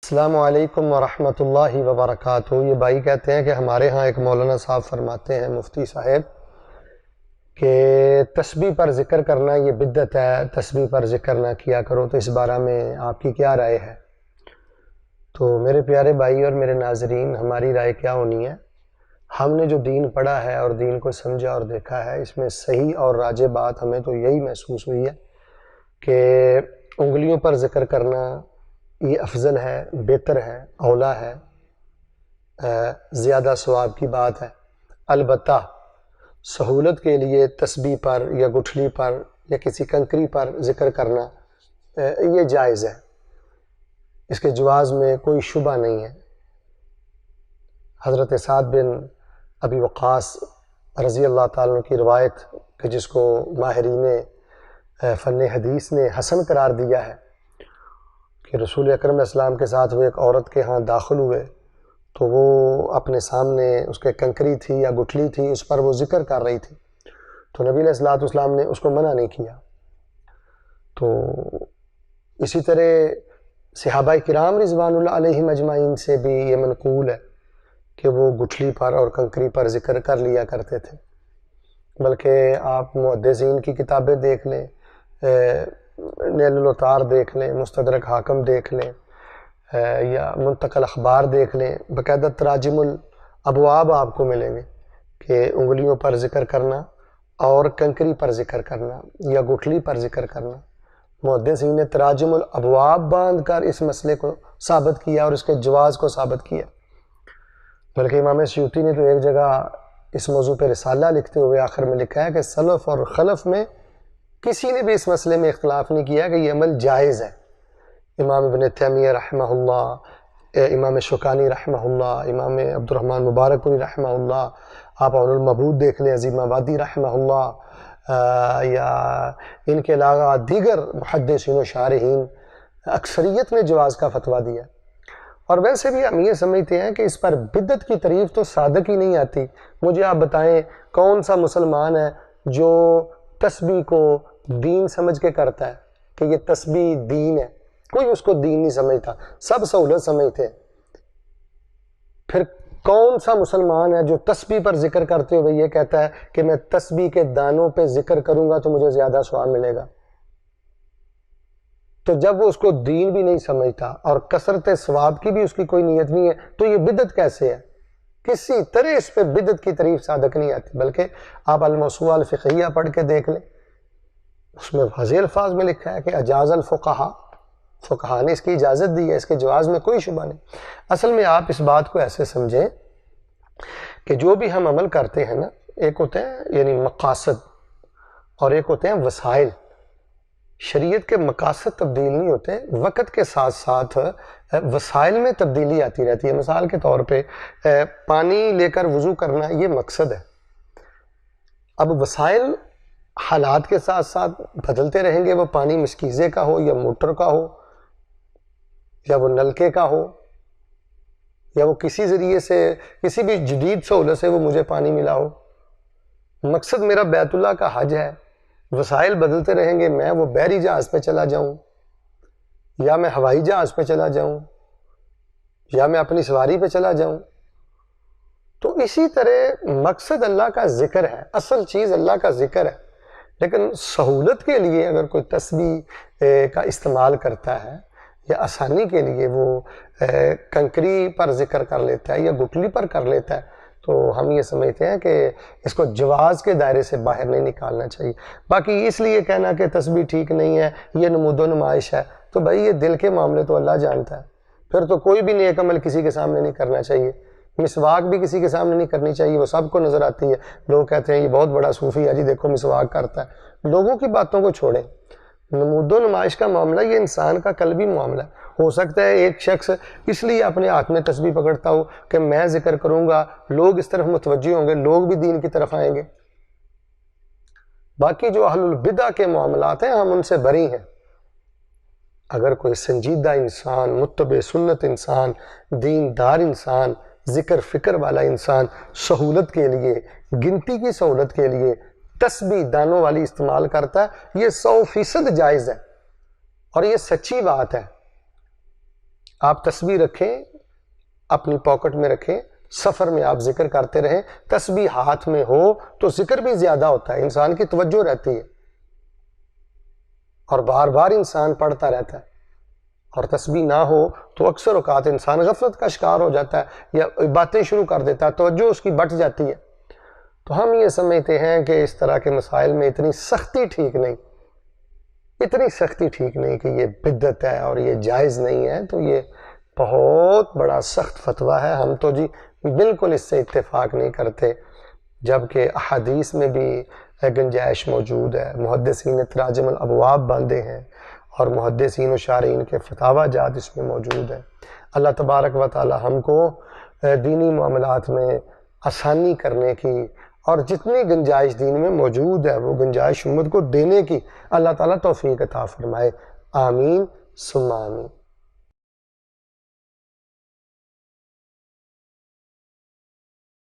السلام علیکم ورحمۃ اللہ وبرکاتہ۔ یہ بھائی کہتے ہیں کہ ہمارے ہاں ایک مولانا صاحب فرماتے ہیں، مفتی صاحب، کہ تسبیح پر ذکر کرنا یہ بدعت ہے، تسبیح پر ذکر نہ کیا کرو، تو اس بارے میں آپ کی کیا رائے ہے؟ تو میرے پیارے بھائی اور میرے ناظرین، ہماری رائے کیا ہونی ہے؟ ہم نے جو دین پڑھا ہے اور دین کو سمجھا اور دیکھا ہے، اس میں صحیح اور راجح بات ہمیں تو یہی محسوس ہوئی ہے کہ انگلیوں پر ذکر کرنا یہ افضل ہے، بہتر ہے، اولا ہے، زیادہ ثواب کی بات ہے۔ البتہ سہولت کے لیے تسبیح پر یا گٹھلی پر یا کسی کنکری پر ذکر کرنا یہ جائز ہے، اس کے جواز میں کوئی شبہ نہیں ہے۔ حضرت سعد بن ابی وقاص رضی اللہ تعالیٰ عنہ کی روایت کہ جس کو ماہرین فن حدیث نے حسن قرار دیا ہے کہ رسول اکرم علیہ السلام کے ساتھ وہ ایک عورت کے ہاں داخل ہوئے تو وہ اپنے سامنے اس کے کنکری تھی یا گٹھلی تھی، اس پر وہ ذکر کر رہی تھی، تو نبی علیہ الصلوۃ والسلام نے اس کو منع نہیں کیا۔ تو اسی طرح صحابہ کرام رضوان اللہ علیہم اجمعین سے بھی یہ منقول ہے کہ وہ گٹھلی پر اور کنکری پر ذکر کر لیا کرتے تھے۔ بلکہ آپ محدثین کی کتابیں دیکھ لیں، نیل الاوطار دیکھ لیں، مستدرک حاکم دیکھ لیں، یا منتقل اخبار دیکھ لیں، باقاعدہ تراجم الابواب آپ کو ملیں گے کہ انگلیوں پر ذکر کرنا اور کنکری پر ذکر کرنا یا گٹھلی پر ذکر کرنا، محدثین نے تراجم الابواب باندھ کر اس مسئلے کو ثابت کیا اور اس کے جواز کو ثابت کیا۔ بلکہ امام سیوطی نے تو ایک جگہ اس موضوع پہ رسالہ لکھتے ہوئے آخر میں لکھا ہے کہ سلف اور خلف میں کسی نے بھی اس مسئلے میں اختلاف نہیں کیا کہ یہ عمل جائز ہے۔ امام ابن تیمیہ رحمہ اللہ، امام شوکانی رحمہ اللہ، امام عبد الرحمن مبارک پوری رحمہ اللہ، آپ عون المبعوث دیکھ لیں، عظیم آبادی رحمہ اللہ، یا ان کے علاوہ دیگر محدثین و شارحین، اکثریت نے جواز کا فتویٰ دیا۔ اور ویسے بھی ہم یہ سمجھتے ہیں کہ اس پر بدعت کی تعریف تو صادق ہی نہیں آتی۔ مجھے آپ بتائیں کون سا مسلمان ہے جو تسبیح کو دین سمجھ کے کرتا ہے کہ یہ تسبیح دین ہے؟ کوئی اس کو دین نہیں سمجھتا، سب سہولت سمجھتے ہیں۔ پھر کون سا مسلمان ہے جو تسبیح پر ذکر کرتے ہوئے یہ کہتا ہے کہ میں تسبیح کے دانوں پہ ذکر کروں گا تو مجھے زیادہ ثواب ملے گا؟ تو جب وہ اس کو دین بھی نہیں سمجھتا اور کثرت ثواب کی بھی اس کی کوئی نیت نہیں ہے تو یہ بدعت کیسے ہے؟ کسی طرح اس پہ بدعت کی تعریف صادق نہیں آتی۔ بلکہ آپ الموسوعہ الفقہیہ پڑھ کے دیکھ لیں، اس میں واضح الفاظ میں لکھا ہے کہ اجاز الفقہا، فقہا نے اس کی اجازت دی ہے، اس کے جواز میں کوئی شبہ نہیں۔ اصل میں آپ اس بات کو ایسے سمجھیں کہ جو بھی ہم عمل کرتے ہیں نا، ایک ہوتے ہیں یعنی مقاصد اور ایک ہوتے ہیں وسائل۔ شریعت کے مقاصد تبدیل نہیں ہوتے، وقت کے ساتھ ساتھ وسائل میں تبدیلی آتی رہتی ہے۔ مثال کے طور پہ پانی لے کر وضو کرنا یہ مقصد ہے۔ اب وسائل حالات کے ساتھ ساتھ بدلتے رہیں گے، وہ پانی مشکیزے کا ہو یا موٹر کا ہو یا وہ نلکے کا ہو یا وہ کسی ذریعے سے کسی بھی جدید سہولت سے وہ مجھے پانی ملا ہو۔ مقصد میرا بیت اللہ کا حج ہے، وسائل بدلتے رہیں گے، میں وہ بحری جہاز پہ چلا جاؤں یا میں ہوائی جہاز پہ چلا جاؤں یا میں اپنی سواری پہ چلا جاؤں۔ تو اسی طرح مقصد اللہ کا ذکر ہے، اصل چیز اللہ کا ذکر ہے، لیکن سہولت کے لیے اگر کوئی تسبیح کا استعمال کرتا ہے یا آسانی کے لیے وہ کنکری پر ذکر کر لیتا ہے یا گٹھلی پر کر لیتا ہے تو ہم یہ سمجھتے ہیں کہ اس کو جواز کے دائرے سے باہر نہیں نکالنا چاہیے۔ باقی اس لیے کہنا کہ تسبیح ٹھیک نہیں ہے، یہ نمود و نمائش ہے، تو بھائی یہ دل کے معاملے تو اللہ جانتا ہے۔ پھر تو کوئی بھی نیک عمل کسی کے سامنے نہیں کرنا چاہیے، مسواک بھی کسی کے سامنے نہیں کرنی چاہیے، وہ سب کو نظر آتی ہے۔ لوگ کہتے ہیں یہ بہت بڑا صوفی ہے جی، دیکھو مسواک کرتا ہے۔ لوگوں کی باتوں کو چھوڑیں، نمود و نمائش کا معاملہ یہ انسان کا قلبی معاملہ ہے۔ ہو سکتا ہے ایک شخص اس لیے اپنے ہاتھ میں تسبیح پکڑتا ہو کہ میں ذکر کروں گا، لوگ اس طرف متوجہ ہوں گے، لوگ بھی دین کی طرف آئیں گے۔ باقی جو اہل البدع کے معاملات ہیں ہم ان سے بری ہیں۔ اگر کوئی سنجیدہ انسان، متبع سنت انسان، دیندار انسان، ذکر فکر والا انسان سہولت کے لیے، گنتی کی سہولت کے لیے تسبیح دانوں والی استعمال کرتا ہے، یہ 100% جائز ہے اور یہ سچی بات ہے۔ آپ تسبیح رکھیں، اپنی پاکٹ میں رکھیں، سفر میں آپ ذکر کرتے رہیں. تسبیح ہاتھ میں ہو تو ذکر بھی زیادہ ہوتا ہے، انسان کی توجہ رہتی ہے اور بار بار انسان پڑھتا رہتا ہے. اور تسبیح نہ ہو تو اکثر اوقات انسان غفلت کا شکار ہو جاتا ہے یا باتیں شروع کر دیتا ہے، توجہ اس کی بٹ جاتی ہے. تو ہم یہ سمجھتے ہیں کہ اس طرح کے مسائل میں اتنی سختی ٹھیک نہیں، اتنی سختی ٹھیک نہیں کہ یہ بدعت ہے اور یہ جائز نہیں ہے. تو یہ بہت بڑا سخت فتویٰ ہے. ہم تو جی بالکل اس سے اتفاق نہیں کرتے، جبکہ احادیث میں بھی گنجائش موجود ہے. محدثین نے تراجم الابواب باندھے ہیں اور محدثین و شارعین کے فتاوی جات اس میں موجود ہیں. اللہ تبارک و تعالی ہم کو دینی معاملات میں آسانی کرنے کی اور جتنی گنجائش دین میں موجود ہے وہ گنجائش امت کو دینے کی اللہ تعالیٰ توفیق عطا فرمائے. آمین ثم آمین.